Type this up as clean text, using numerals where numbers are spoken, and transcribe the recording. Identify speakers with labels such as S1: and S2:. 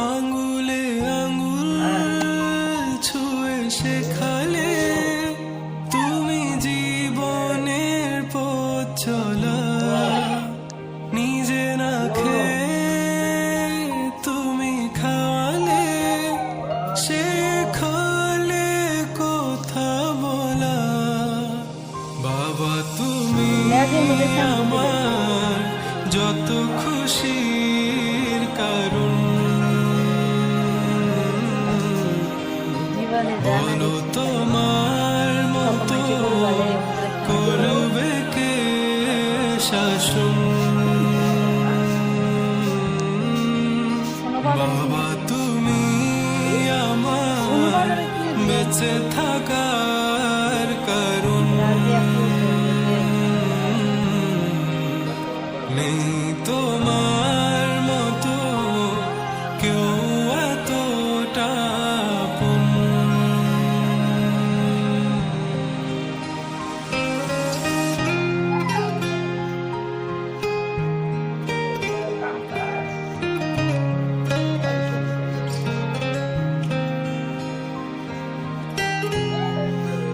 S1: আঙ্গুলে আঙ্গুল ছুঁয়ে শেখালে তুমি জীবনের পথ চলা। নিজে না খেয়ে তুমি খাওয়ালে, শেখালে কথা বলা। বাবা তুমি আমার যত খুশির কারণ, বলো তোমার মতো করবে কে শাসন। বাবা তুমি আমার বেঁচে থাকার কারণ। নেই